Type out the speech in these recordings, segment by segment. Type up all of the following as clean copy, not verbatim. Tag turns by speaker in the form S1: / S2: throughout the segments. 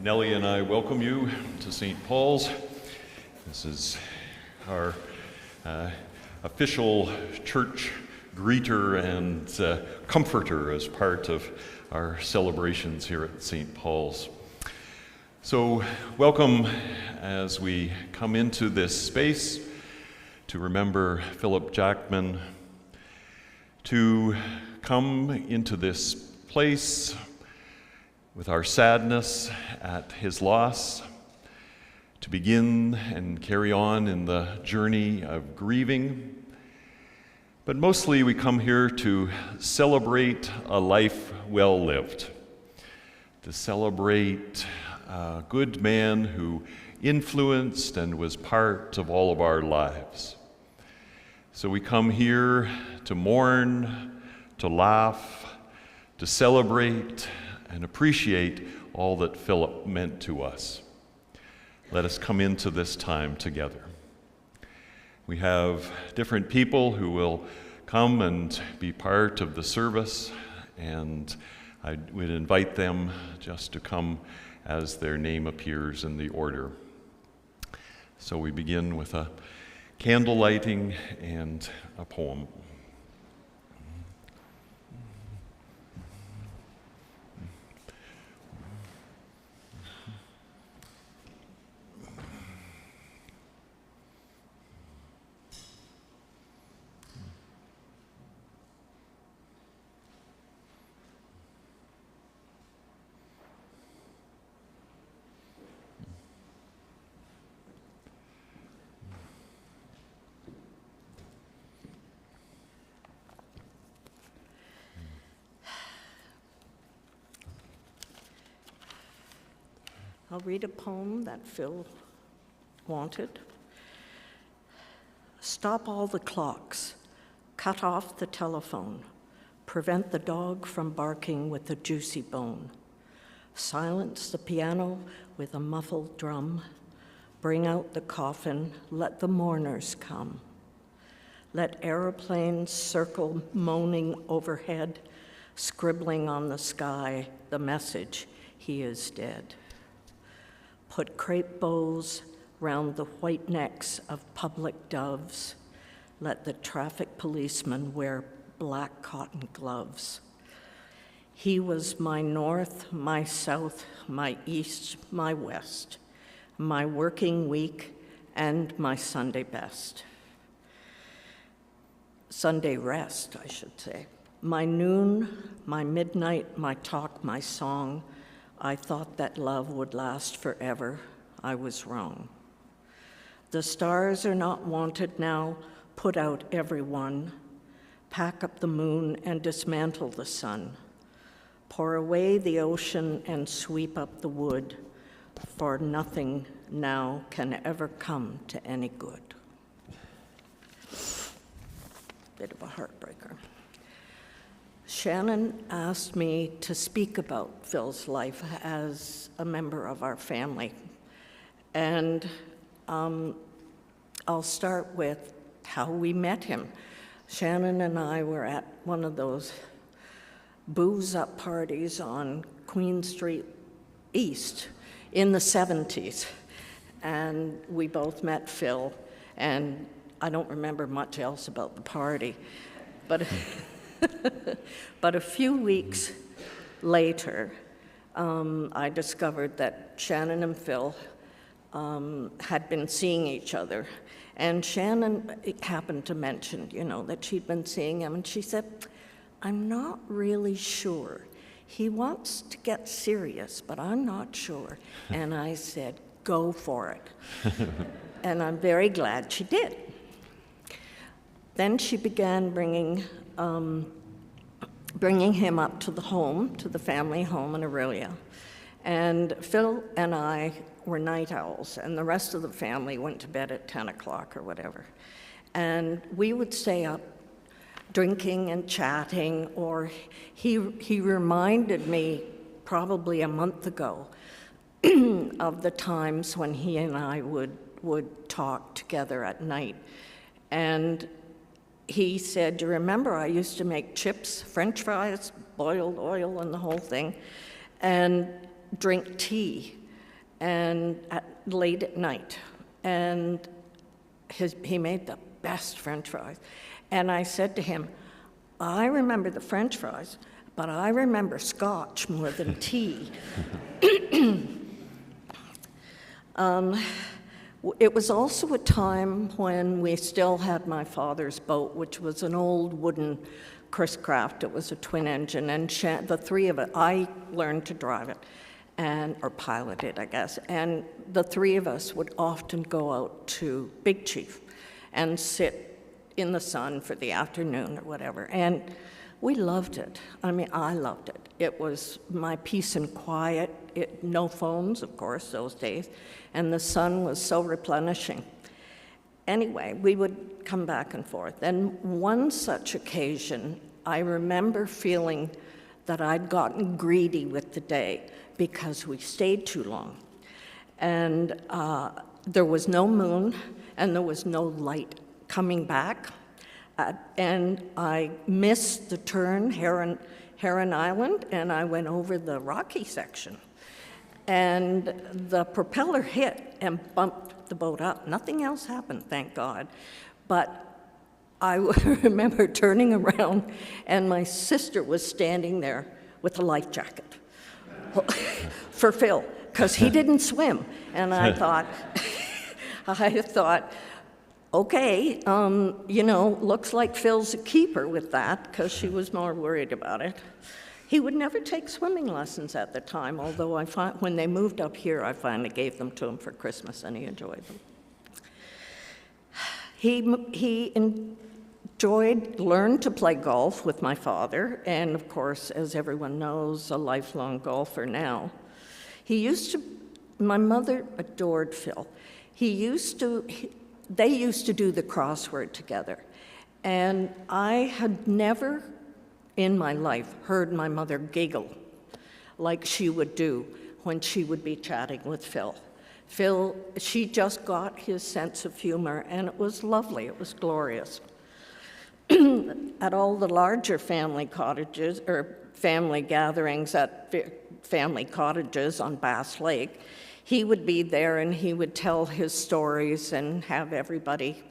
S1: Nellie and I welcome you to St. Paul's. This is our official church greeter and comforter as part of our celebrations here at St. Paul's. So welcome as we come into this space to remember Philip Jackman, to come into this place with our sadness at his loss, to begin and carry on in the journey of grieving. But mostly we come here to celebrate a life well lived, to celebrate a good man who influenced and was part of all of our lives. So we come here to mourn, to laugh, to celebrate, and appreciate all that Philip meant to us. Let us come into this time together. We have different people who will come and be part of the service, and I would invite them just to come as their name appears in the order. So we begin with a candle lighting and a poem.
S2: I'll read a poem that Phil wanted. Stop all the clocks, cut off the telephone, prevent the dog from barking with a juicy bone. Silence the piano with a muffled drum, bring out the coffin, let the mourners come. Let aeroplanes circle moaning overhead, scribbling on the sky the message, he is dead. Put crepe bows round the white necks of public doves. Let the traffic policemen wear black cotton gloves. He was my north, my south, my east, my west, my working week and my Sunday best. Sunday rest, I should say. My noon, my midnight, my talk, my song. I thought that love would last forever. I was wrong. The stars are not wanted now. Put out everyone. Pack up the moon and dismantle the sun. Pour away the ocean and sweep up the wood, for nothing now can ever come to any good. Bit of a heartbreaker. Shannon asked me to speak about Phil's life as a member of our family. And I'll start with how we met him. Shannon and I were at one of those booze-up parties on Queen Street East in the 70s. And we both met Phil, and I don't remember much else about the party. But a few weeks later, I discovered that Shannon and Phil had been seeing each other. And Shannon happened to mention, that she'd been seeing him. And she said, I'm not really sure. He wants to get serious, but I'm not sure. And I said, go for it. And I'm very glad she did. Then she began bringing him up to the family home in Orillia. And Phil and I were night owls, and the rest of the family went to bed at 10 o'clock or whatever. And we would stay up drinking and chatting, or he reminded me probably a month ago of the times when he and I would talk together at night. And he said, do you remember I used to make chips, French fries, boiled oil and the whole thing, and drink tea and late at night, and he made the best French fries. And I said to him, I remember the French fries, but I remember scotch more than tea. It was also a time when we still had my father's boat, which was an old wooden Chris Craft. It was a twin engine, and the three of it, I learned to drive it, or pilot it, I guess. And the three of us would often go out to Big Chief and sit in the sun for the afternoon or whatever. And we loved it. I mean, I loved it. It was my peace and quiet. No phones, of course, those days. And the sun was so replenishing. Anyway, we would come back and forth. And one such occasion, I remember feeling that I'd gotten greedy with the day because we stayed too long. And there was no moon, and there was no light coming back. And I missed the turn, Heron Island, and I went over the rocky section. And the propeller hit and bumped the boat up. Nothing else happened, thank God. But I remember turning around, and my sister was standing there with a life jacket for Phil, because he didn't swim. And I thought, okay, looks like Phil's a keeper with that, because she was more worried about it. He would never take swimming lessons at the time, although when they moved up here, I finally gave them to him for Christmas, and he enjoyed them. He learned to play golf with my father, and of course, as everyone knows, a lifelong golfer now. My mother adored Phil. They used to do the crossword together, and I had never in my life heard my mother giggle like she would do when she would be chatting with Phil. She just got his sense of humor, and it was lovely, it was glorious. At all the larger family cottages, or family gatherings at family cottages on Bass Lake, he would be there and he would tell his stories and have everybody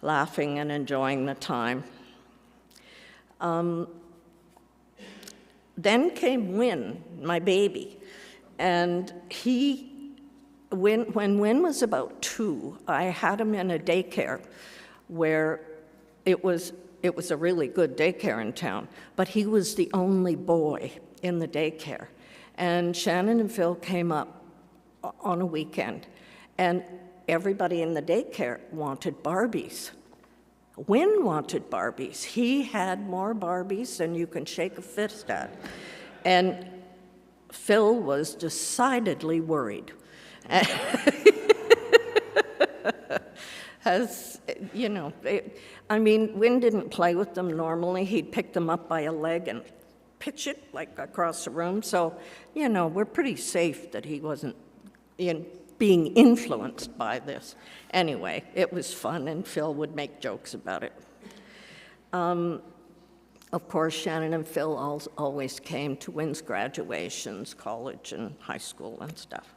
S2: laughing and enjoying the time. Then came Wynn, my baby, and when Wynn was about 2, I had him in a daycare where it was a really good daycare in town, but he was the only boy in the daycare. And Shannon and Phil came up on a weekend, and everybody in the daycare wanted Barbies. Wynn wanted Barbies. He had more Barbies than you can shake a fist at. And Phil was decidedly worried. Wynn didn't play with them normally. He'd pick them up by a leg and pitch it like across the room. So, we're pretty safe that he wasn't being influenced by this. Anyway, it was fun, and Phil would make jokes about it. Of course, Shannon and Phil always came to Wynn's graduations, college and high school and stuff.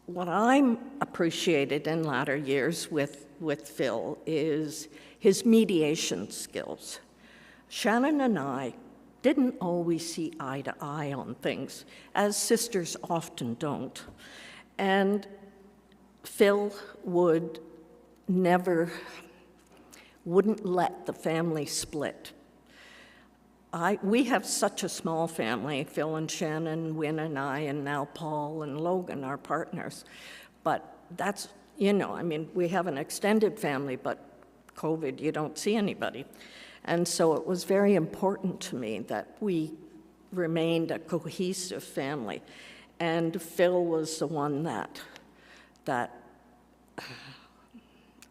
S2: What I appreciated in latter years with Phil is his mediation skills. Shannon and I didn't always see eye to eye on things, as sisters often don't. And Phil wouldn't let the family split. We have such a small family, Phil and Shannon, Wynn and I, and now Paul and Logan, our partners. But that's, we have an extended family, but COVID, you don't see anybody. And so it was very important to me that we remained a cohesive family. And Phil was the one that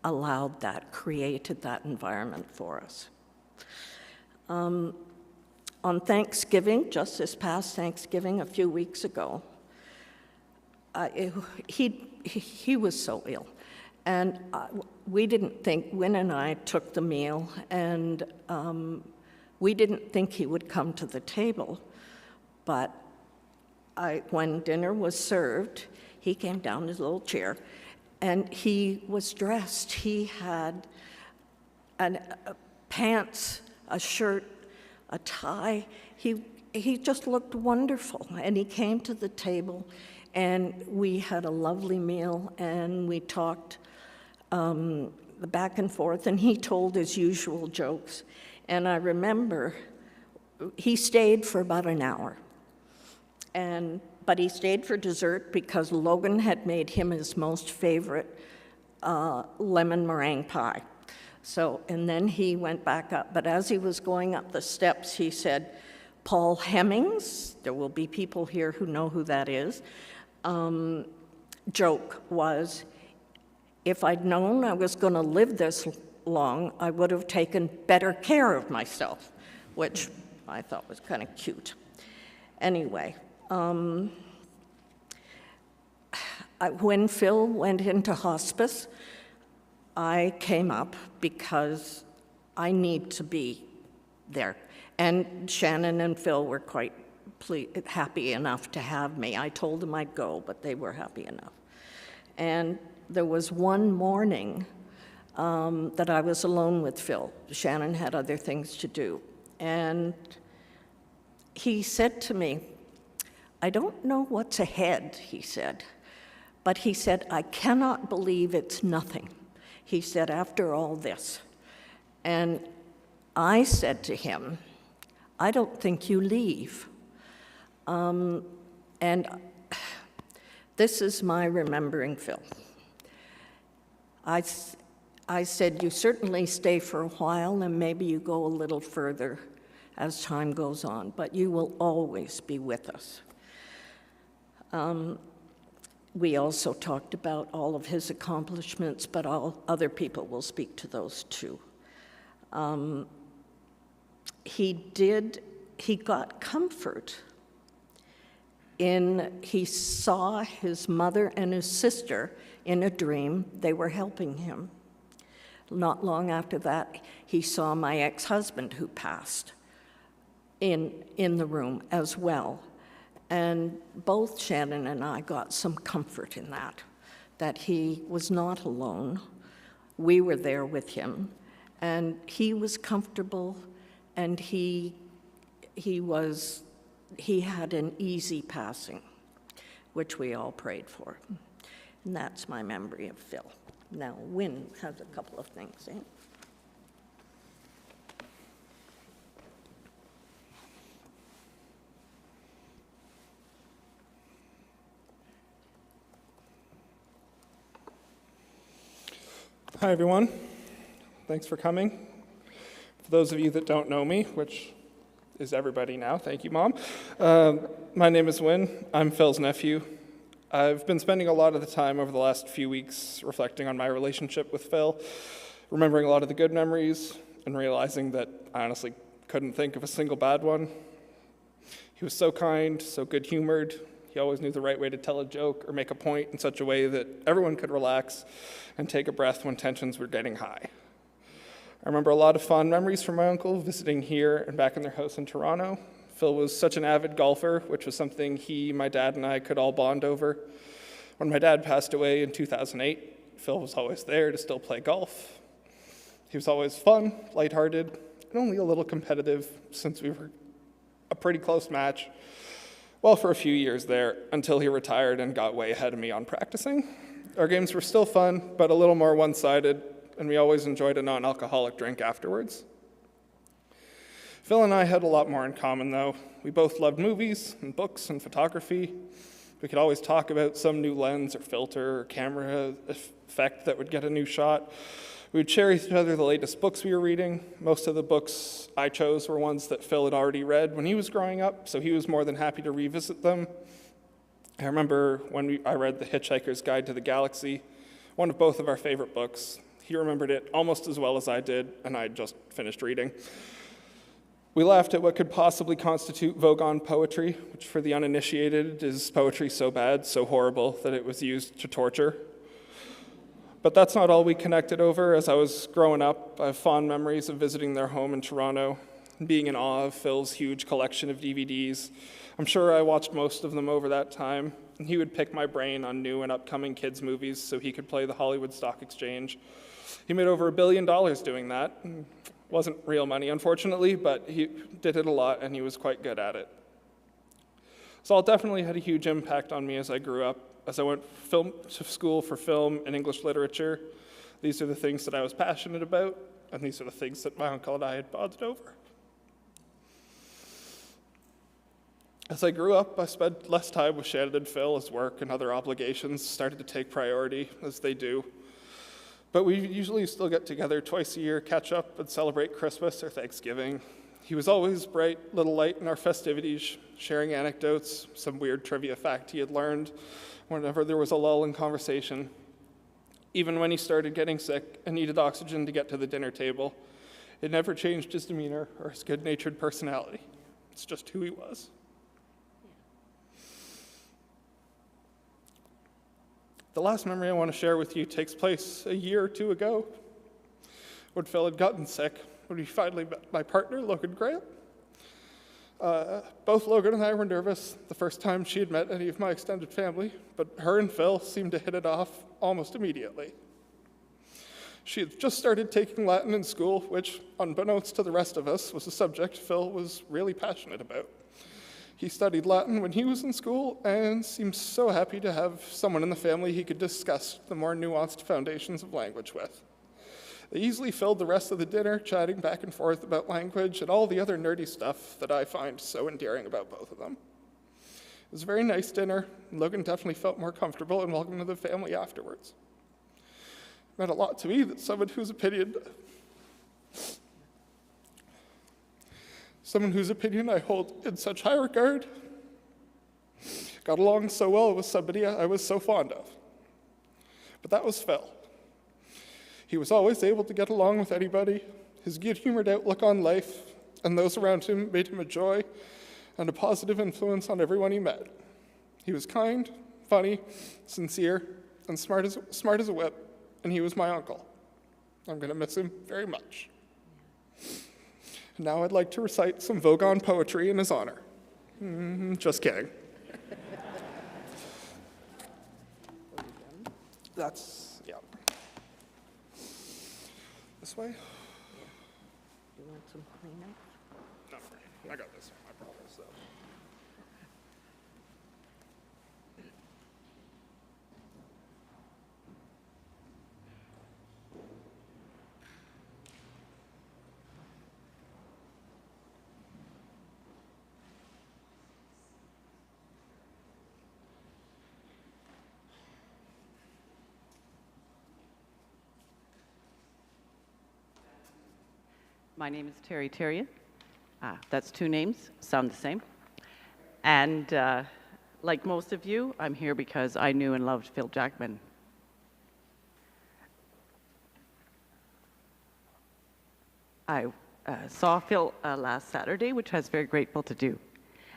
S2: allowed that, created that environment for us. On Thanksgiving, just this past Thanksgiving, a few weeks ago, he was so ill. And we didn't think, Wynn and I took the meal, and we didn't think he would come to the table. But when dinner was served, he came down his little chair, and he was dressed. He had pants, a shirt, a tie. He just looked wonderful, and he came to the table, and we had a lovely meal, and we talked back and forth, and he told his usual jokes. And I remember he stayed for about an hour, but he stayed for dessert because Logan had made him his most favorite lemon meringue pie. So, and then he went back up, but as he was going up the steps, he said, Paul Hemmings, there will be people here who know who that is, joke was, if I'd known I was going to live this long, I would have taken better care of myself, which I thought was kind of cute. Anyway, when Phil went into hospice, I came up because I need to be there. And Shannon and Phil were quite happy enough to have me. I told them I'd go, but they were happy enough. And there was one morning that I was alone with Phil. Shannon had other things to do. And he said to me, I don't know what's ahead, he said, but he said, I cannot believe it's nothing. He said, after all this. And I said to him, I don't think you leave. And this is my remembering Phil. I said, you certainly stay for a while and maybe you go a little further as time goes on, but you will always be with us. We also talked about all of his accomplishments, but all other people will speak to those too. He got comfort he saw his mother and his sister in a dream. They were helping him. Not long after that, he saw my ex-husband who passed in the room as well. And both Shannon and I got some comfort in that he was not alone. We were there with him, and he was comfortable, and he had an easy passing, which we all prayed for. And that's my memory of Phil. Now, Wynn has a couple of things.
S3: Hi, everyone. Thanks for coming. For those of you that don't know me, which is everybody now, thank you, Mom. My name is Wynn. I'm Phil's nephew. I've been spending a lot of the time over the last few weeks reflecting on my relationship with Phil, remembering a lot of the good memories, and realizing that I honestly couldn't think of a single bad one. He was so kind, so good-humored. He always knew the right way to tell a joke or make a point in such a way that everyone could relax and take a breath when tensions were getting high. I remember a lot of fond memories from my uncle visiting here and back in their house in Toronto. Phil was such an avid golfer, which was something he, my dad, and I could all bond over. When my dad passed away in 2008, Phil was always there to still play golf. He was always fun, lighthearted, and only a little competitive since we were a pretty close match. Well, for a few years there, until he retired and got way ahead of me on practicing. Our games were still fun, but a little more one-sided, and we always enjoyed a non-alcoholic drink afterwards. Phil and I had a lot more in common, though. We both loved movies and books and photography. We could always talk about some new lens or filter or camera effect that would get a new shot. We would share with each other the latest books we were reading. Most of the books I chose were ones that Phil had already read when he was growing up, so he was more than happy to revisit them. I remember when I read The Hitchhiker's Guide to the Galaxy, one of both of our favorite books. He remembered it almost as well as I did, and I had just finished reading. We laughed at what could possibly constitute Vogon poetry, which for the uninitiated is poetry so bad, so horrible, that it was used to torture. But that's not all we connected over. As I was growing up, I have fond memories of visiting their home in Toronto. being in awe of Phil's huge collection of DVDs. I'm sure I watched most of them over that time, and he would pick my brain on new and upcoming kids' movies so he could play the Hollywood Stock Exchange. He made over $1 billion doing that. Wasn't real money, unfortunately, but he did it a lot, and he was quite good at it. So it definitely had a huge impact on me as I grew up. As I went to school for film and English literature, these are the things that I was passionate about, and these are the things that my uncle and I had bonded over. As I grew up, I spent less time with Shannon and Phil as work and other obligations started to take priority, as they do. But we usually still get together twice a year, catch up, and celebrate Christmas or Thanksgiving. He was always bright, little light in our festivities, sharing anecdotes, some weird trivia fact he had learned whenever there was a lull in conversation. Even when he started getting sick and needed oxygen to get to the dinner table, it never changed his demeanor or his good-natured personality. It's just who he was. The last memory I want to share with you takes place a year or two ago, when Phil had gotten sick, when we finally met my partner, Logan Grahame. Both Logan and I were nervous the first time she had met any of my extended family, but her and Phil seemed to hit it off almost immediately. She had just started taking Latin in school, which, unbeknownst to the rest of us, was a subject Phil was really passionate about. He studied Latin when he was in school and seemed so happy to have someone in the family he could discuss the more nuanced foundations of language with. They easily filled the rest of the dinner chatting back and forth about language and all the other nerdy stuff that I find so endearing about both of them. It was a very nice dinner, and Logan definitely felt more comfortable and welcome to the family afterwards. It meant a lot to me that someone whose opinion I hold in such high regard got along so well with somebody I was so fond of. But that was Phil. He was always able to get along with anybody. His good-humored outlook on life and those around him made him a joy and a positive influence on everyone he met. He was kind, funny, sincere, and smart as a whip, and he was my uncle. I'm going to miss him very much. Now I'd like to recite some Vogon poetry in his honor. Just kidding. That's, yeah. This way?
S2: You want some Kleenex?
S3: No, I got this, I promise. So.
S4: My name is Terry Terrian. That's two names, sound the same. And like most of you, I'm here because I knew and loved Phil Jackman. I saw Phil last Saturday, which I was very grateful to do.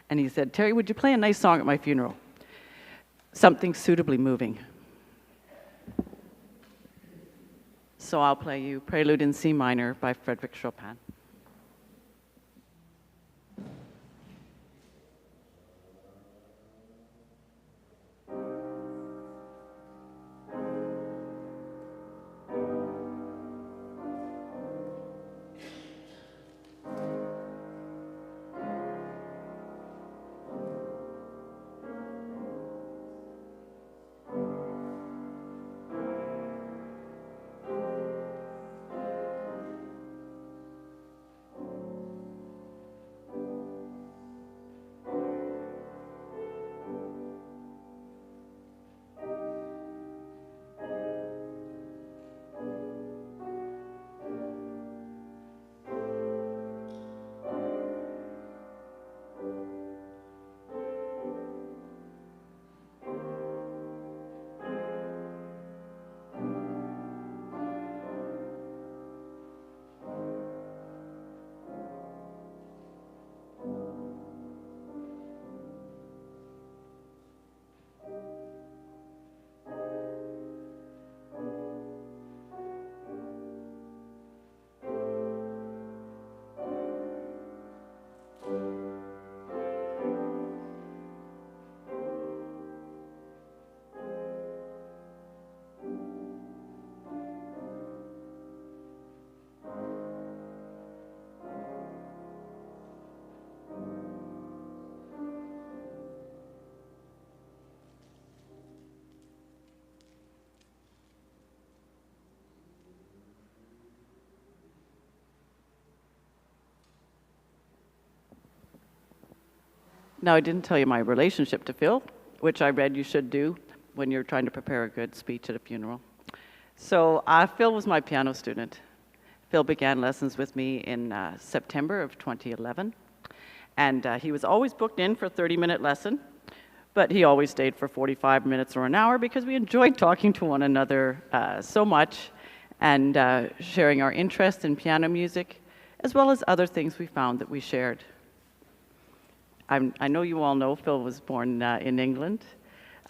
S4: And he said, "Terry, would you play a nice song at my funeral? Something suitably moving." So I'll play you Prelude in C minor by Frédéric Chopin. Now, I didn't tell you my relationship to Phil, which I read you should do when you're trying to prepare a good speech at a funeral. So Phil was my piano student. Phil began lessons with me in September of 2011. And he was always booked in for a 30-minute lesson, but he always stayed for 45 minutes or an hour because we enjoyed talking to one another so much and sharing our interest in piano music, as well as other things we found that we shared. I know you all know Phil was born in England,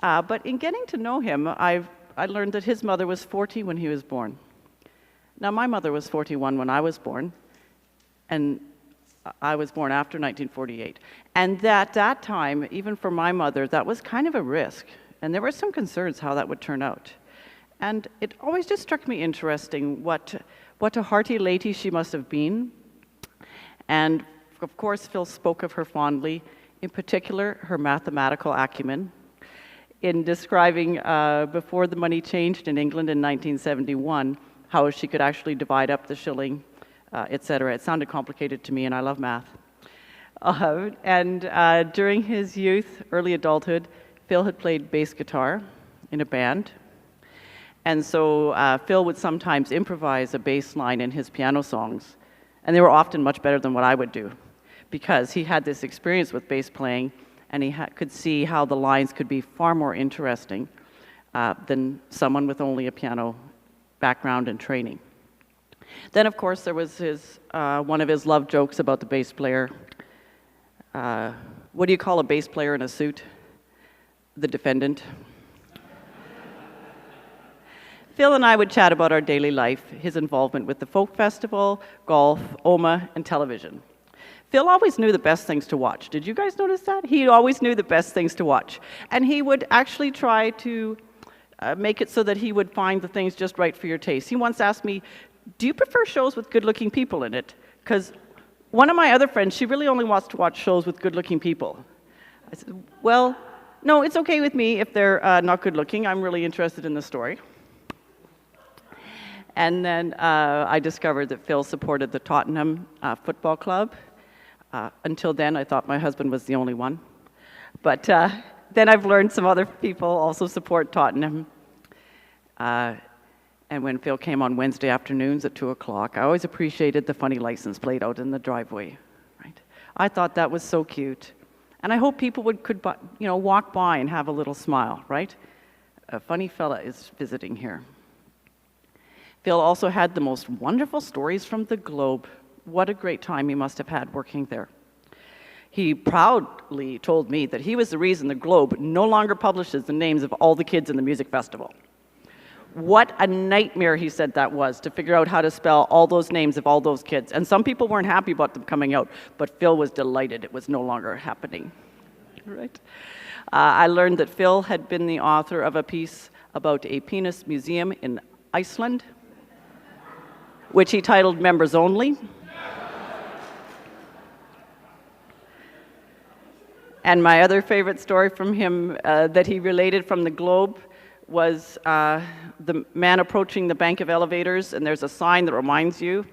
S4: but in getting to know him, I learned that his mother was 40 when he was born. Now, my mother was 41 when I was born, and I was born after 1948. And at that time, even for my mother, that was kind of a risk, and there were some concerns how that would turn out. And it always just struck me interesting what a hearty lady she must have been. And of course, Phil spoke of her fondly, in particular, her mathematical acumen, in describing before the money changed in England in 1971, how she could actually divide up the shilling, etc. It sounded complicated to me, and I love math. During his youth, early adulthood, Phil had played bass guitar in a band. And so Phil would sometimes improvise a bass line in his piano songs, and they were often much better than what I would do, because he had this experience with bass playing, and he could see how the lines could be far more interesting than someone with only a piano background and training. Then, of course, there was one of his love jokes about the bass player. What do you call a bass player in a suit? The defendant. Phil and I would chat about our daily life, his involvement with the folk festival, golf, OMA, and television. Phil always knew the best things to watch. Did you guys notice that? He always knew the best things to watch. And he would actually try to make it so that he would find the things just right for your taste. He once asked me, do you prefer shows with good-looking people in it? Because one of my other friends, she really only wants to watch shows with good-looking people. I said, well, no, it's okay with me if they're not good-looking. I'm really interested in the story. And then I discovered that Phil supported the Tottenham Football Club. Until then, I thought my husband was the only one. But then I've learned some other people also support Tottenham. And when Phil came on Wednesday afternoons at 2 o'clock, I always appreciated the funny license plate out in the driveway. Right? I thought that was so cute. And I hope people could walk by and have a little smile, right? A funny fella is visiting here. Phil also had the most wonderful stories from the Globe. What a great time he must have had working there. He proudly told me that he was the reason the Globe no longer publishes the names of all the kids in the music festival. What a nightmare, he said, that was, to figure out how to spell all those names of all those kids. And some people weren't happy about them coming out, but Phil was delighted it was no longer happening. Right? I learned that Phil had been the author of a piece about a penis museum in Iceland, which he titled Members Only. And my other favorite story from him that he related from the Globe was the man approaching the bank of elevators, and there's a sign that reminds you,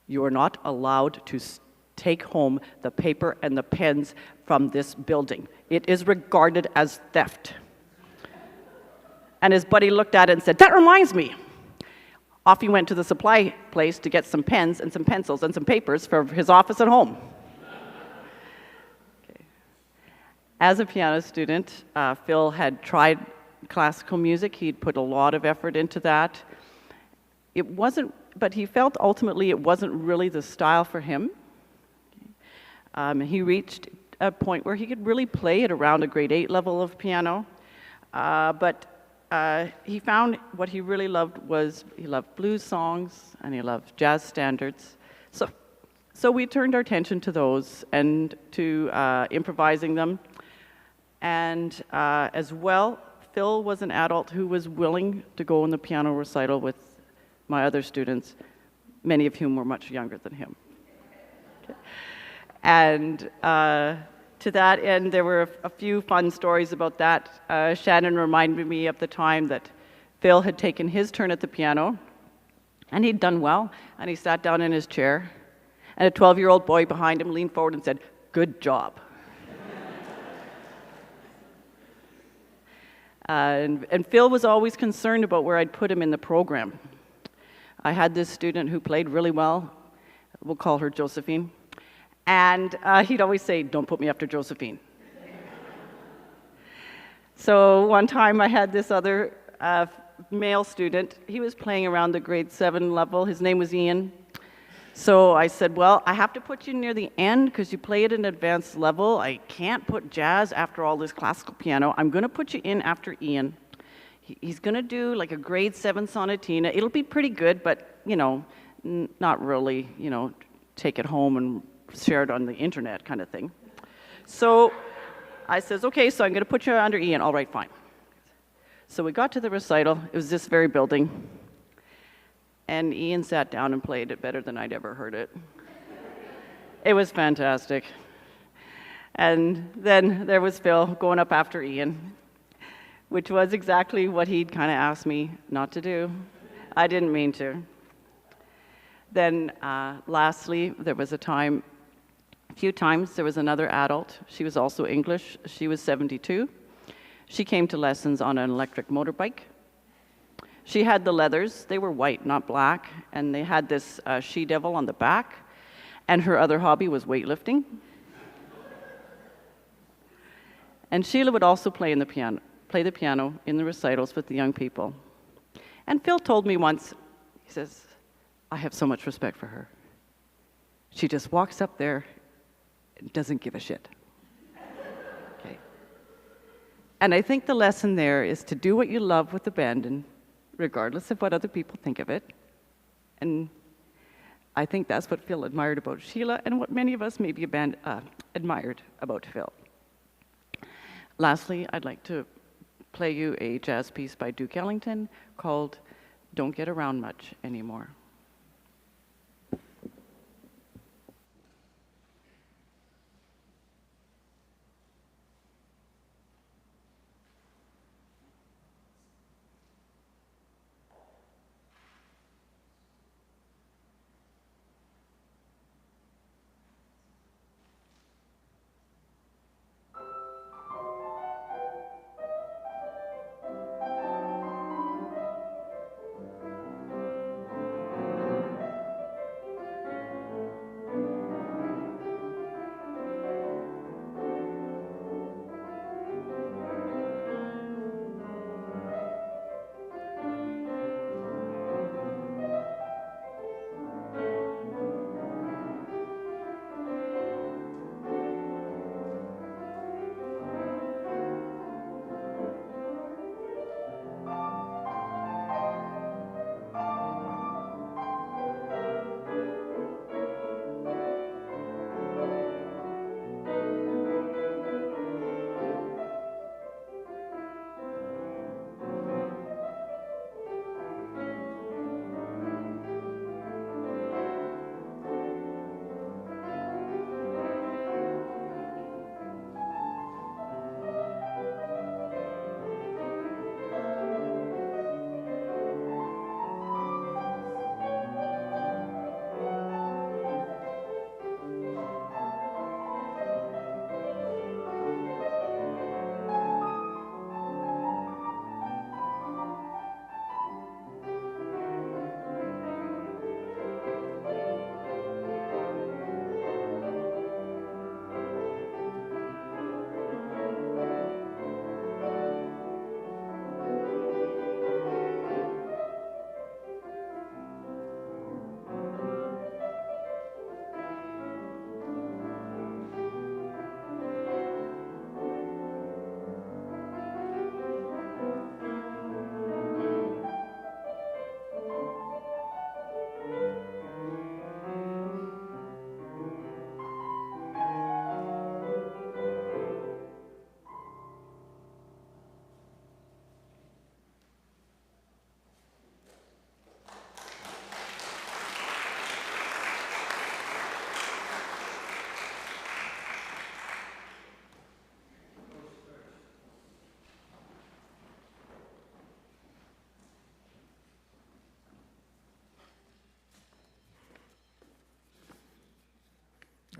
S4: you are not allowed to take home the paper and the pens from this building. It is regarded as theft. And his buddy looked at it and said, that reminds me. Off he went to the supply place to get some pens and some pencils and some papers for his office at home. Okay. As a piano student, Phil had tried classical music. He'd put a lot of effort into that. But he felt ultimately it wasn't really the style for him. He reached a point where he could really play at around a grade 8 level of piano, but he found what he really loved was he loved blues songs and he loved jazz standards. So we turned our attention to those and to improvising them. And as well, Phil was an adult who was willing to go in the piano recital with my other students, many of whom were much younger than him. Okay. And to that end, there were a few fun stories about that. Shannon reminded me of the time that Phil had taken his turn at the piano, and he'd done well, and he sat down in his chair, and a 12-year-old boy behind him leaned forward and said, Good job. And Phil was always concerned about where I'd put him in the program. I had this student who played really well. We'll call her Josephine. And he'd always say, "Don't put me after Josephine." So one time I had this other male student. He was playing around the grade 7 level. His name was Ian. So I said, "Well, I have to put you near the end because you play at an advanced level. I can't put jazz after all this classical piano. I'm going to put you in after Ian. He's going to do like a grade 7 sonatina. It'll be pretty good, but, you know, not really, you know, take it home and share it on the internet kind of thing." So I says, "Okay, so I'm going to put you under Ian." "All right, fine." So we got to the recital. It was this very building. And Ian sat down and played it better than I'd ever heard it. It was fantastic. And then there was Phil going up after Ian, which was exactly what he'd kind of asked me not to do. I didn't mean to. Then lastly, there was a few times there was another adult. She was also English. She was 72. She came to lessons on an electric motorbike. She had the leathers. They were white, not black, and they had this she-devil on the back, and her other hobby was weightlifting. And Sheila would also play the piano in the recitals with the young people. And Phil told me once, he says, "I have so much respect for her. She just walks up there and doesn't give a shit." Okay. And I think the lesson there is to do what you love with abandon, regardless of what other people think of it. And I think that's what Phil admired about Sheila and what many of us maybe admired about Phil. Lastly, I'd like to play you a jazz piece by Duke Ellington called "Don't Get Around Much Anymore."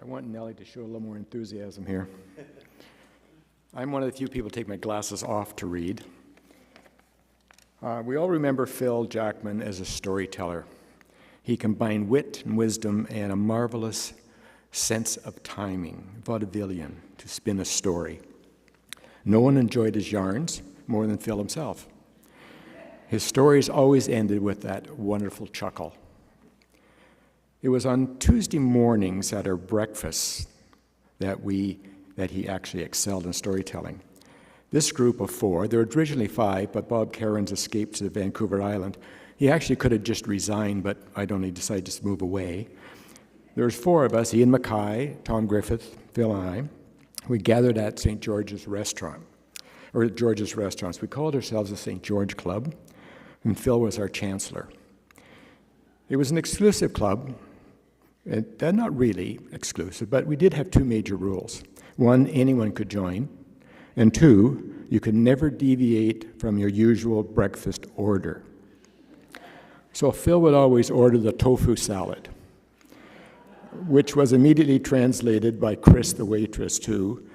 S5: I want Nellie to show a little more enthusiasm here. I'm one of the few people take my glasses off to read. We all remember Phil Jackman as a storyteller. He combined wit and wisdom and a marvelous sense of timing, vaudevillian, to spin a story. No one enjoyed his yarns more than Phil himself. His stories always ended with that wonderful chuckle. It was on Tuesday mornings at our breakfast that he actually excelled in storytelling. This group of four, there were originally five, but Bob Cairns escaped to Vancouver Island. He actually could have just resigned, but I don't know, he decided to move away. There was four of us, Ian Mackay, Tom Griffith, Phil and I. We gathered at St. George's Restaurant, or George's Restaurants. We called ourselves the St. George Club, and Phil was our chancellor. It was an exclusive club, not really exclusive, but we did have two major rules. One, anyone could join, and two, you could never deviate from your usual breakfast order. So Phil would always order the tofu salad, which was immediately translated by Chris, the waitress, to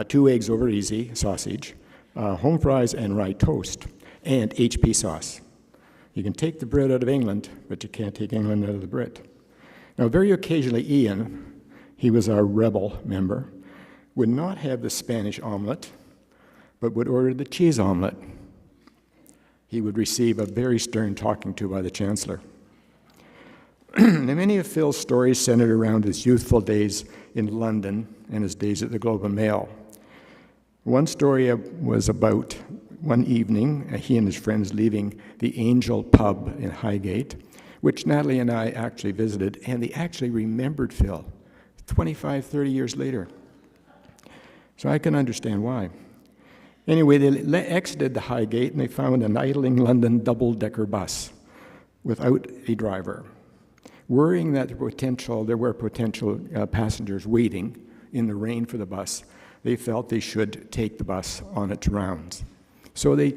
S5: 2 eggs over easy, sausage, home fries and rye toast, and HP sauce. You can take the bread out of England, but you can't take England out of the Brit. Now, very occasionally, Ian, he was our rebel member, would not have the Spanish omelet, but would order the cheese omelet. He would receive a very stern talking to by the Chancellor. Now, many of Phil's stories centered around his youthful days in London and his days at the Globe and Mail. One story was about one evening, he and his friends leaving the Angel pub in Highgate, which Natalie and I actually visited, and they actually remembered Phil 25, 30 years later. So I can understand why. Anyway, they exited the Highgate and they found an idling London double-decker bus without a driver. Worrying that there were potential passengers waiting in the rain for the bus, they felt they should take the bus on its rounds. So they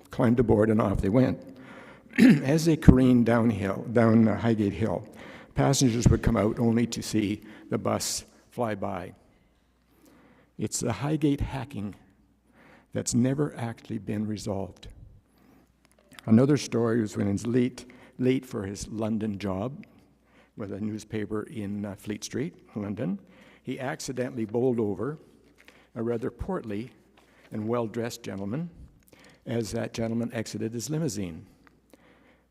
S5: climbed aboard and off they went. As they careened down Highgate Hill, passengers would come out only to see the bus fly by. It's the Highgate hacking that's never actually been resolved. Another story was when he was late for his London job with a newspaper in Fleet Street, London. He accidentally bowled over a rather portly and well-dressed gentleman as that gentleman exited his limousine.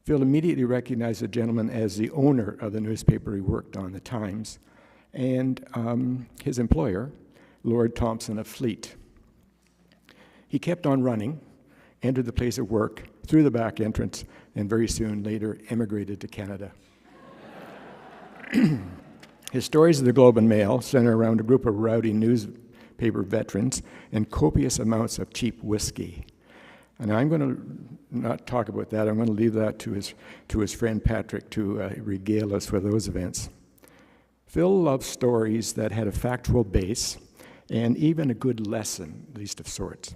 S5: Phil immediately recognized the gentleman as the owner of the newspaper he worked on, the Times, and his employer, Lord Thompson of Fleet. He kept on running, entered the place of work, through the back entrance, and very soon later emigrated to Canada. His stories of the Globe and Mail center around a group of rowdy newspaper veterans and copious amounts of cheap whiskey. And I'm going to not talk about that. I'm going to leave that to his friend Patrick to regale us with those events. Phil loved stories that had a factual base and even a good lesson, at least of sorts.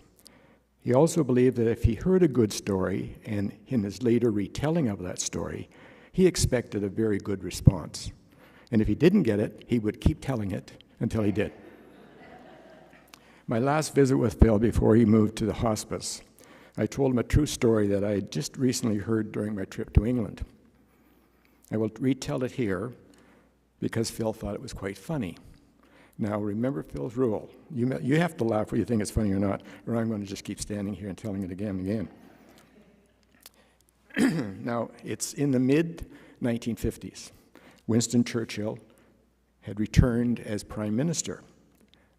S5: He also believed that if he heard a good story, and in his later retelling of that story, he expected a very good response. And if he didn't get it, he would keep telling it until he did. My last visit with Phil before he moved to the hospice, I told him a true story that I had just recently heard during my trip to England. I will retell it here because Phil thought it was quite funny. Now, remember Phil's rule. You have to laugh whether you think it's funny or not, or I'm going to just keep standing here and telling it again and again. Now, it's in the mid-1950s. Winston Churchill had returned as Prime Minister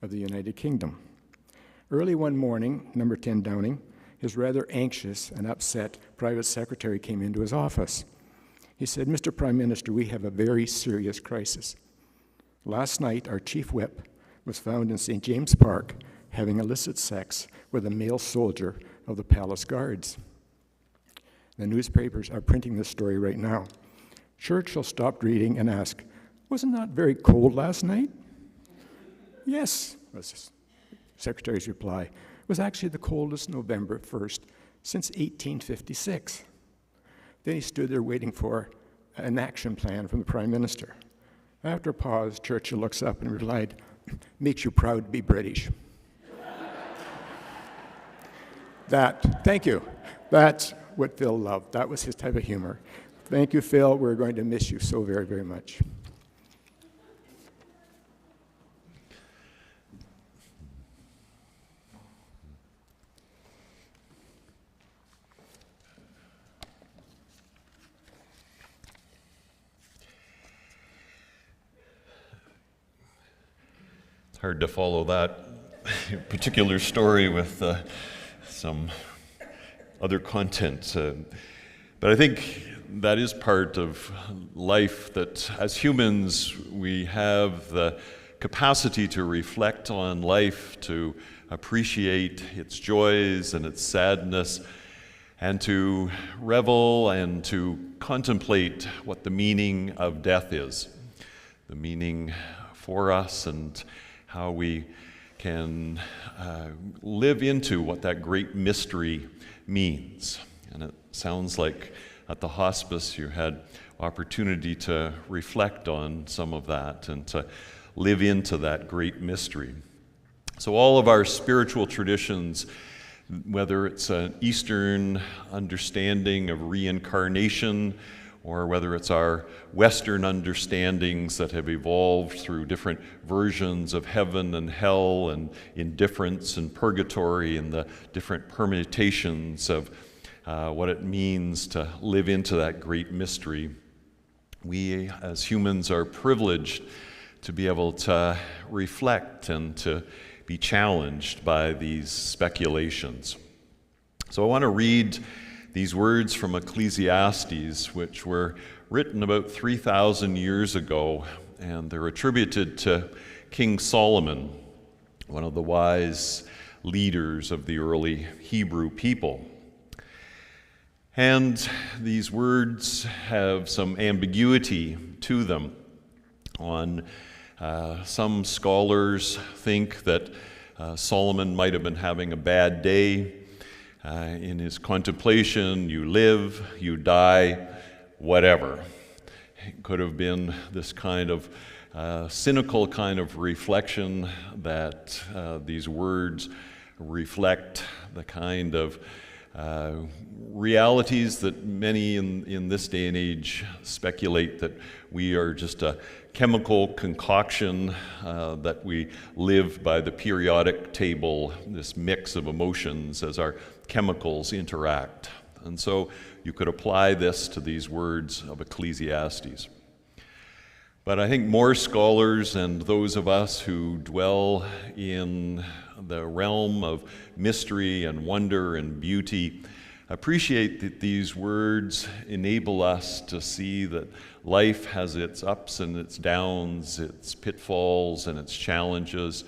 S5: of the United Kingdom. Early one morning, number 10 Downing, his rather anxious and upset private secretary came into his office. He said, "Mr. Prime Minister, we have a very serious crisis. Last night, our chief whip was found in St. James Park having illicit sex with a male soldier of the Palace Guards." The newspapers are printing this story right now. Churchill stopped reading and asked, "Wasn't that very cold last night?" "Yes," was the secretary's reply. "It was actually the coldest November 1st since 1856. Then he stood there waiting for an action plan from the Prime Minister. After a pause, Churchill looks up and replied, "Makes you proud to be British." Thank you. That's what Phil loved. That was his type of humor. Thank you, Phil. We're going to miss you so very, very much.
S1: It's hard to follow that particular story with some other content. But I think that is part of life, that as humans we have the capacity to reflect on life, to appreciate its joys and its sadness, and to revel and to contemplate what the meaning of death is, the meaning for us, and how we can live into what that great mystery means. And it sounds like at the hospice you had opportunity to reflect on some of that and to live into that great mystery. So all of our spiritual traditions, whether it's an Eastern understanding of reincarnation, or whether it's our Western understandings that have evolved through different versions of heaven and hell and indifference and purgatory and the different permutations of what it means to live into that great mystery, we as humans are privileged to be able to reflect and to be challenged by these speculations. So I want to read these words from Ecclesiastes, which were written about 3,000 years ago, and they're attributed to King Solomon, one of the wise leaders of the early Hebrew people. And these words have some ambiguity to them. Some scholars think that Solomon might have been having a bad day. In his contemplation, you live, you die, whatever. It could have been this kind of cynical kind of reflection that these words reflect the kind of realities that many in this day and age speculate that we are just a chemical concoction, that we live by the periodic table, this mix of emotions as our chemicals interact. And so you could apply this to these words of Ecclesiastes. But I think more scholars and those of us who dwell in the realm of mystery and wonder and beauty appreciate that these words enable us to see that life has its ups and its downs, its pitfalls and its challenges,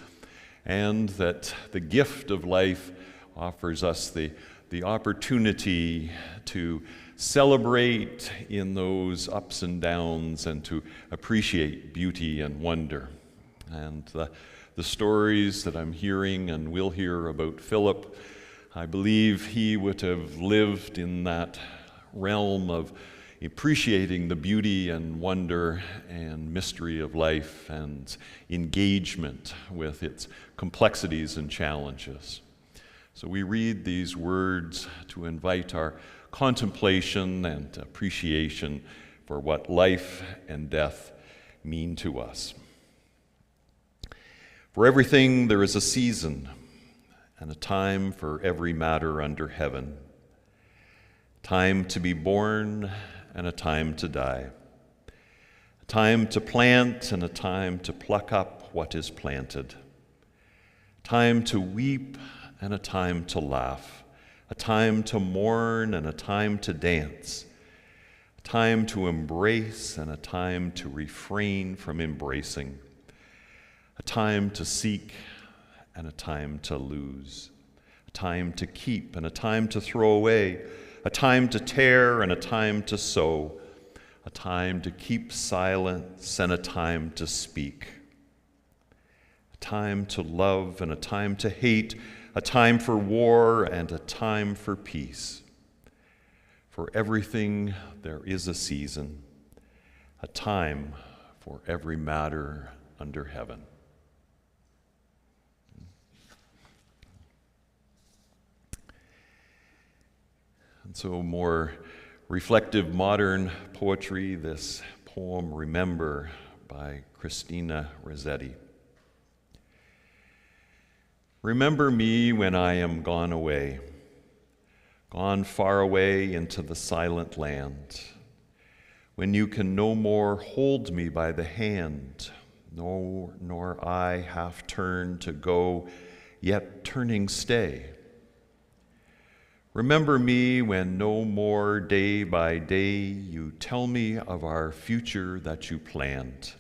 S1: and that the gift of life offers us the opportunity to celebrate in those ups and downs and to appreciate beauty and wonder. And the stories that I'm hearing and will hear about Philip, I believe he would have lived in that realm of appreciating the beauty and wonder and mystery of life and engagement with its complexities and challenges. So we read these words to invite our contemplation and appreciation for what life and death mean to us. For everything there is a season and a time for every matter under heaven, time to be born and a time to die, a time to plant and a time to pluck up what is planted, time to weep and a time to laugh, a time to mourn and a time to dance, a time to embrace and a time to refrain from embracing, a time to seek and a time to lose, a time to keep and a time to throw away, a time to tear and a time to sow, a time to keep silence and a time to speak, a time to love and a time to hate, a time for war and a time for peace. For everything there is a season, a time for every matter under heaven. And so more reflective modern poetry, this poem, Remember, by Christina Rossetti. Remember me when I am gone away, gone far away into the silent land, when you can no more hold me by the hand, nor I half turn to go, yet turning stay. Remember me when no more day by day you tell me of our future that you planned.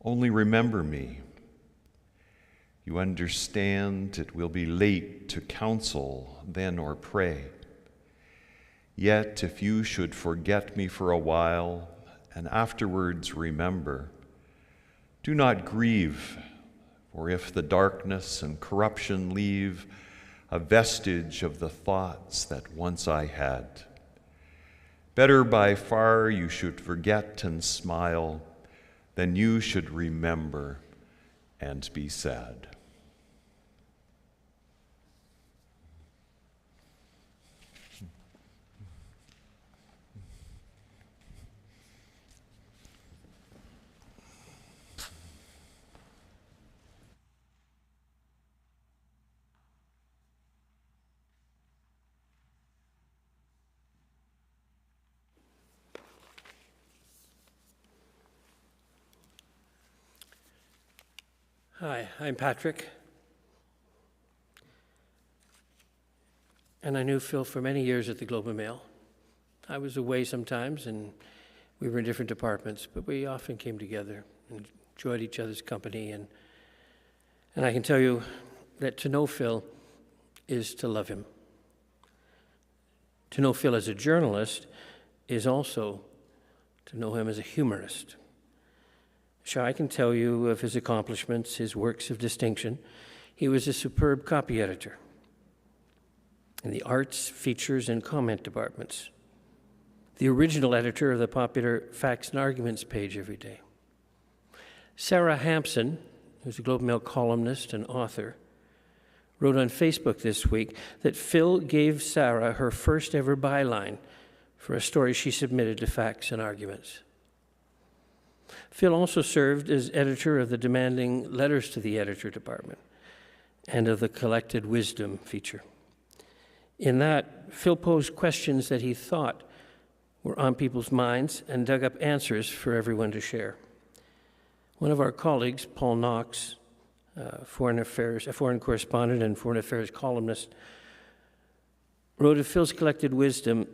S1: Only remember me. You understand it will be late to counsel then or pray. Yet if you should forget me for a while and afterwards remember, do not grieve, for if the darkness and corruption leave a vestige of the thoughts that once I had, better by far you should forget and smile than you should remember and be sad.
S6: Hi, I'm Patrick. And I knew Phil for many years at the Globe and Mail. I was away sometimes, and we were in different departments, but we often came together and enjoyed each other's company. And I can tell you that to know Phil is to love him. To know Phil as a journalist is also to know him as a humorist. Sure, I can tell you of his accomplishments, his works of distinction. He was a superb copy editor in the arts, features, and comment departments. The original editor of the popular Facts and Arguments page every day. Sarah Hampson, who's a Globe and Mail columnist and author, wrote on Facebook this week that Phil gave Sarah her first ever byline for a story she submitted to Facts and Arguments. Phil also served as editor of the demanding Letters to the Editor department and of the Collected Wisdom feature. In that, Phil posed questions that he thought were on people's minds and dug up answers for everyone to share. One of our colleagues, Paul Knox, a foreign correspondent and foreign affairs columnist, wrote of Phil's Collected Wisdom.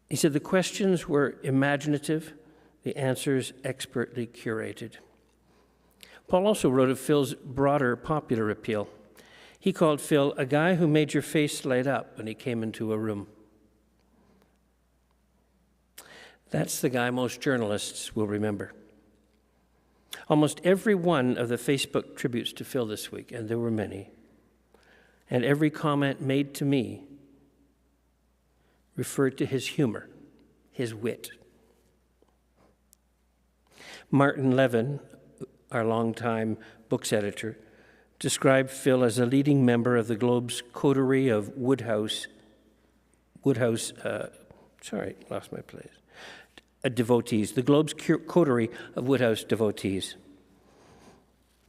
S6: He said the questions were imaginative, the answers expertly curated. Paul also wrote of Phil's broader popular appeal. He called Phil a guy who made your face light up when he came into a room. That's the guy most journalists will remember. Almost every one of the Facebook tributes to Phil this week, and there were many, and every comment made to me referred to his humor, his wit. Martin Levin, our longtime books editor, described Phil as a leading member of the Globe's coterie of devotees, the Globe's coterie of Woodhouse devotees.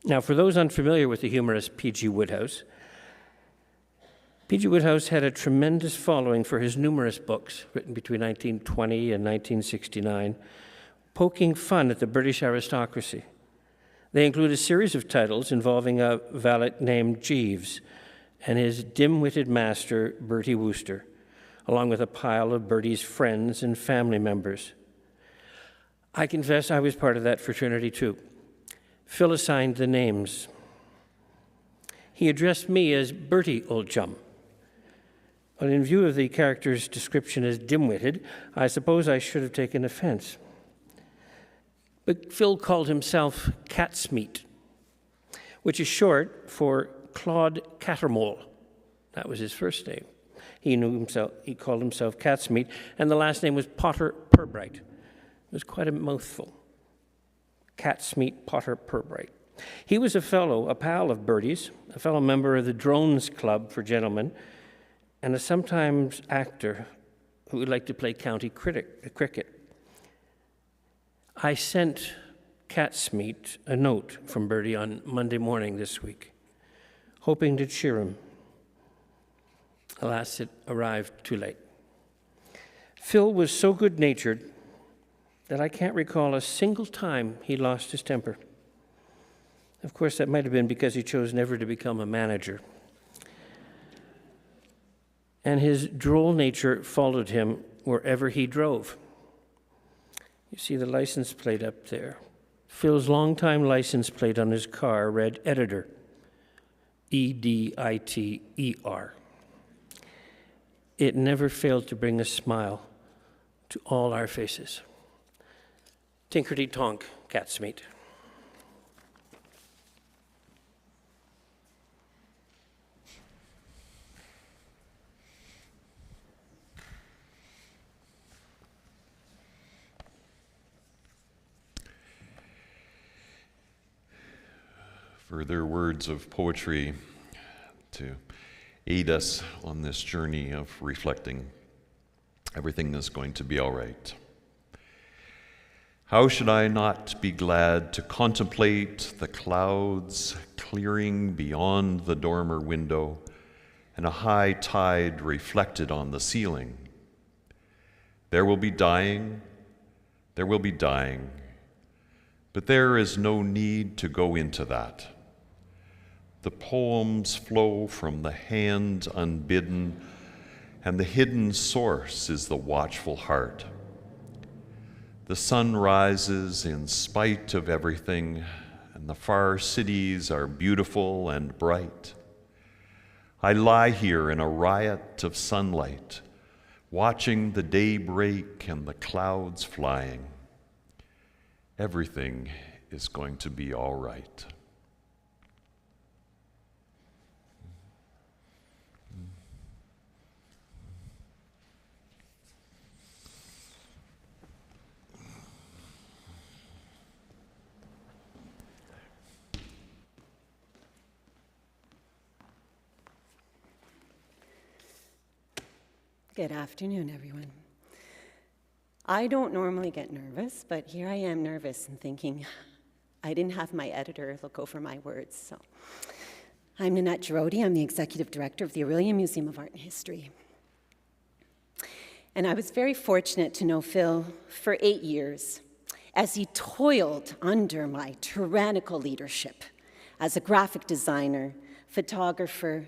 S6: Now, for those unfamiliar with the humorist P.G. Wodehouse, P.G. Wodehouse had a tremendous following for his numerous books, written between 1920 and 1969, poking fun at the British aristocracy. They include a series of titles involving a valet named Jeeves and his dim-witted master, Bertie Wooster, along with a pile of Bertie's friends and family members. I confess I was part of that fraternity too. Phil assigned the names. He addressed me as Bertie, old chum. But in view of the character's description as dim-witted, I suppose I should have taken offense. But Phil called himself Catsmeat, which is short for Claude Cattermole. That was his first name. He called himself Catsmeat, and the last name was Potter Pirbright. It was quite a mouthful. Catsmeet Potter Purbright. He was a pal of Bertie's, a fellow member of the Drones Club for Gentlemen, and a sometimes actor who would like to play county cricket. I sent Catsmeet a note from Bertie on Monday morning this week, hoping to cheer him. Alas, it arrived too late. Phil was so good-natured that I can't recall a single time he lost his temper. Of course, that might have been because he chose never to become a manager. And his droll nature followed him wherever he drove. You see the license plate up there. Phil's longtime license plate on his car read editor, E-D-I-T-E-R. It never failed to bring a smile to all our faces. Tinkerty-tonk, Catsmeet.
S1: Further words of poetry to aid us on this journey of reflecting. Everything is going to be all right. How should I not be glad to contemplate the clouds clearing beyond the dormer window and a high tide reflected on the ceiling? There will be dying, but there is no need to go into that. The poems flow from the hand unbidden, and the hidden source is the watchful heart. The sun rises in spite of everything, and the far cities are beautiful and bright. I lie here in a riot of sunlight, watching the day break and the clouds flying. Everything is going to be all right.
S7: Good afternoon, everyone. I don't normally get nervous, but here I am nervous and thinking I didn't have my editor look over my words. So I'm Nanette Girodi. I'm the executive director of the Orillia Museum of Art and History. And I was very fortunate to know Phil for 8 years as he toiled under my tyrannical leadership as a graphic designer, photographer,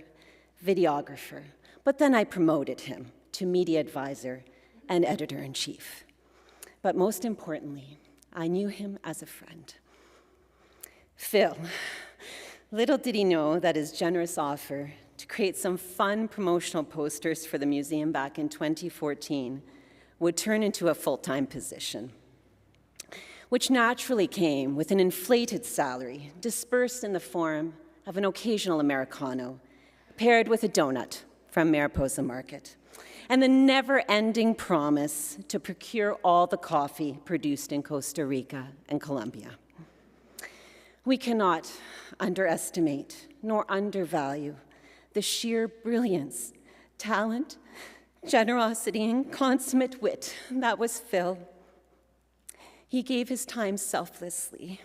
S7: videographer. But then I promoted him to media advisor and editor-in-chief. But most importantly, I knew him as a friend. Phil, little did he know that his generous offer to create some fun promotional posters for the museum back in 2014 would turn into a full-time position, which naturally came with an inflated salary dispersed in the form of an occasional Americano paired with a donut from Mariposa Market, and the never-ending promise to procure all the coffee produced in Costa Rica and Colombia. We cannot underestimate nor undervalue the sheer brilliance, talent, generosity, and consummate wit that was Phil. He gave his time selflessly.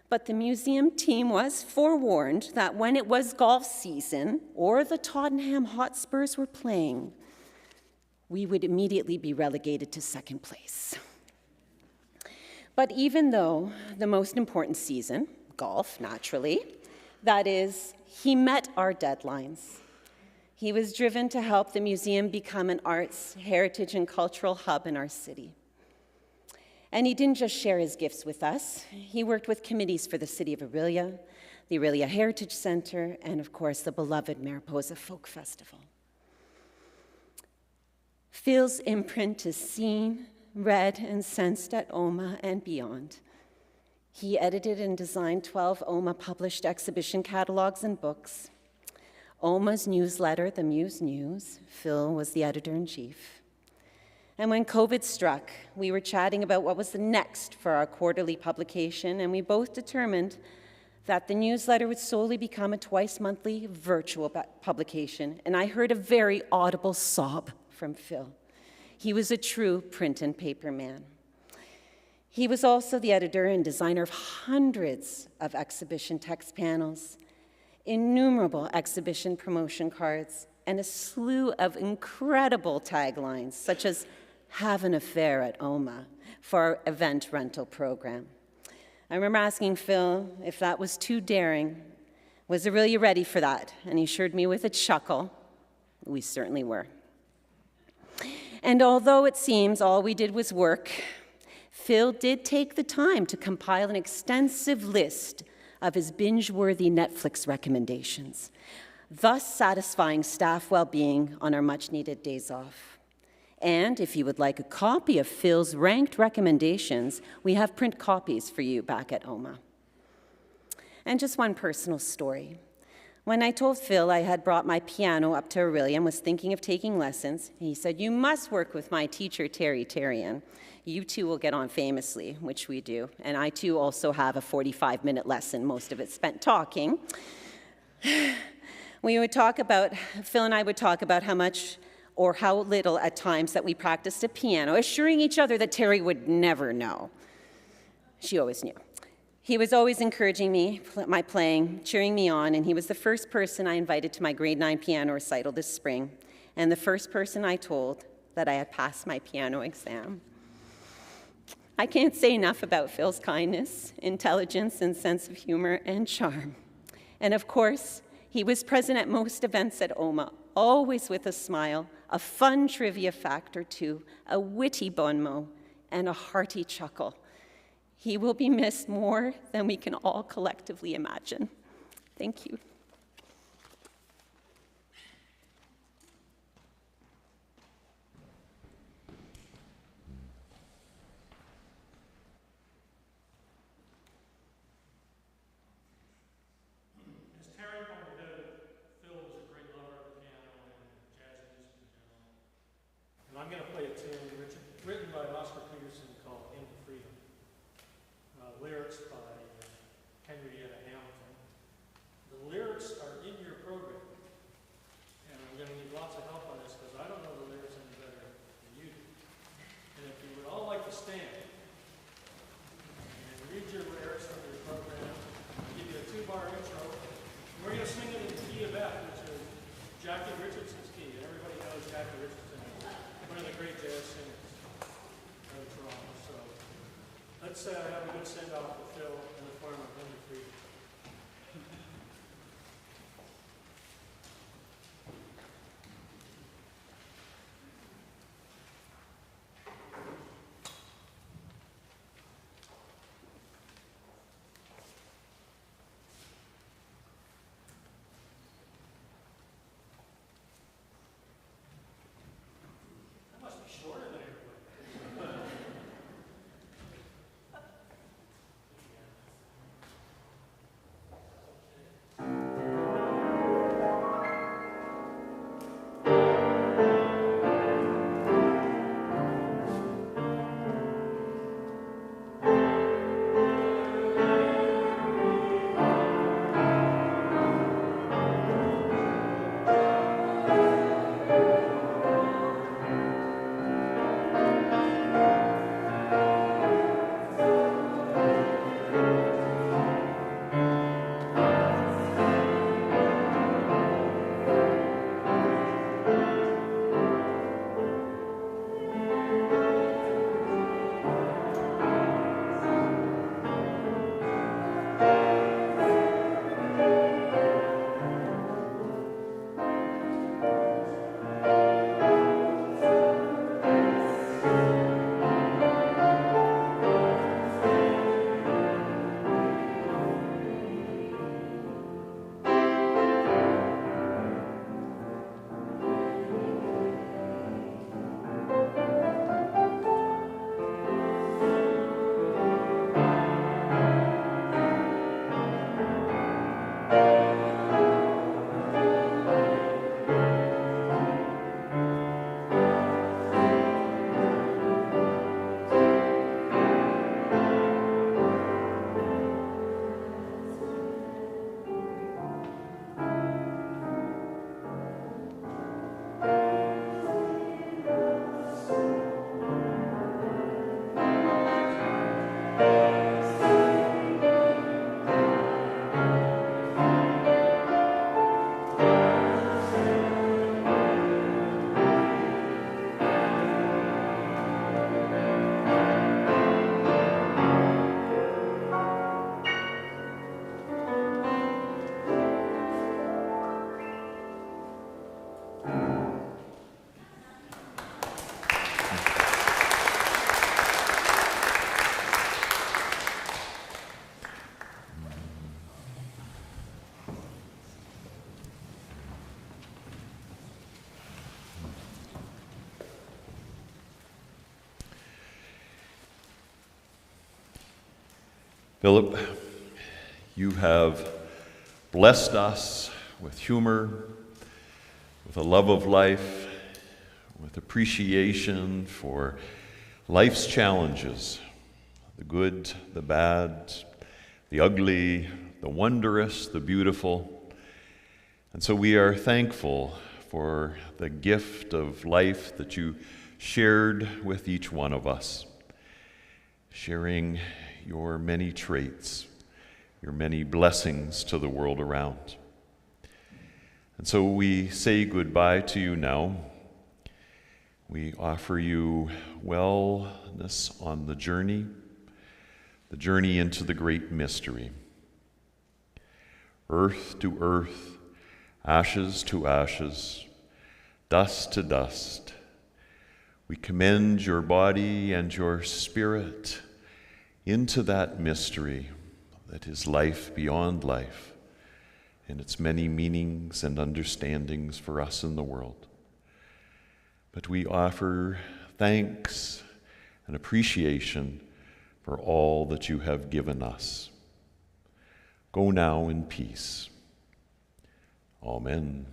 S7: But the museum team was forewarned that when it was golf season or the Tottenham Hotspurs were playing, we would immediately be relegated to second place. But even though the most important season, golf, naturally, that is, he met our deadlines. He was driven to help the museum become an arts, heritage, and cultural hub in our city. And he didn't just share his gifts with us. He worked with committees for the City of Orillia, the Orillia Heritage Center, and of course, the beloved Mariposa Folk Festival. Phil's imprint is seen, read, and sensed at OMA and beyond. He edited and designed 12 OMA published exhibition catalogs and books. OMA's newsletter, The Muse News, Phil was the editor-in-chief. And when COVID struck, we were chatting about what was the next for our quarterly publication, and we both determined that the newsletter would slowly become a twice-monthly virtual publication, and I heard a very audible sob from Phil. He was a true print and paper man. He was also the editor and designer of hundreds of exhibition text panels, innumerable exhibition promotion cards, and a slew of incredible taglines, such as "Have an affair at OMA" for our event rental program. I remember asking Phil if that was too daring. Was Orillia ready for that? And he assured me with a chuckle, we certainly were. And although it seems all we did was work, Phil did take the time to compile an extensive list of his binge-worthy Netflix recommendations, thus satisfying staff well-being on our much-needed days off. And if you would like a copy of Phil's ranked recommendations, we have print copies for you back at OMA. And just one personal story. When I told Phil I had brought my piano up to Orillia and was thinking of taking lessons, he said, "You must work with my teacher, Terry Terrian. You two will get on famously," which we do. And I, too, also have a 45-minute lesson, most of it spent talking. Phil and I would talk about how much or how little at times that we practiced a piano, assuring each other that Terry would never know. She always knew. He was always encouraging me, my playing, cheering me on, and he was the first person I invited to my grade 9 piano recital this spring, and the first person I told that I had passed my piano exam. I can't say enough about Phil's kindness, intelligence, and sense of humor and charm. And of course, he was present at most events at OMA, always with a smile, a fun trivia fact or two, a witty bon mot, and a hearty chuckle. He will be missed more than we can all collectively imagine. Thank you.
S6: I'm going to play a tune written by Oscar Peterson called "In Freedom." Lyrics by Henrietta Hamilton. The lyrics are in your program, and I'm going to need lots of help on this because I don't know the lyrics any better than you do. And if you would all like to stand and read your lyrics from your program, I'll give you a 2-bar intro. We're going to sing it in the key of F, which is Jackie Richardson's key. Everybody knows Jackie Richardson. One of the great jazz singers out of Toronto. So let's have a good send-off with Phil in the form of "In Freedom." Shorter than everybody.
S1: Philip, you have blessed us with humor, with a love of life, with appreciation for life's challenges, the good, the bad, the ugly, the wondrous, the beautiful. And so we are thankful for the gift of life that you shared with each one of us, sharing your many traits, your many blessings to the world around. And so we say goodbye to you now. We offer you wellness on the journey into the great mystery. Earth to earth, ashes to ashes, dust to dust. We commend your body and your spirit into that mystery that is life beyond life, and its many meanings and understandings for us in the world. But we offer thanks and appreciation for all that you have given us. Go now in peace. Amen.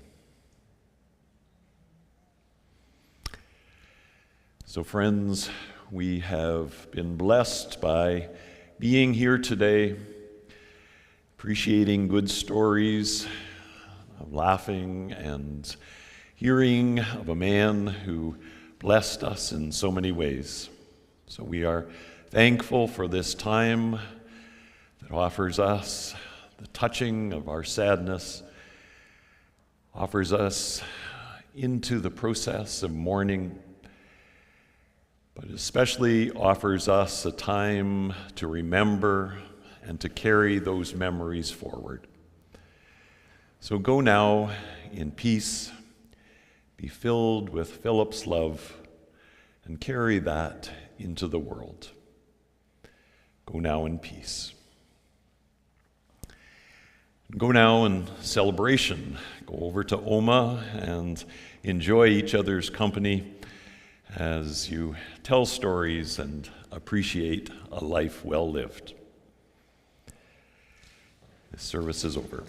S1: So friends, we have been blessed by being here today, appreciating good stories, laughing and hearing of a man who blessed us in so many ways. So we are thankful for this time that offers us the touching of our sadness, offers us into the process of mourning, but especially offers us a time to remember and to carry those memories forward. So go now in peace, be filled with Philip's love, and carry that into the world. Go now in peace. Go now in celebration. Go over to Oma and enjoy each other's company as you tell stories and appreciate a life well lived. This service is over.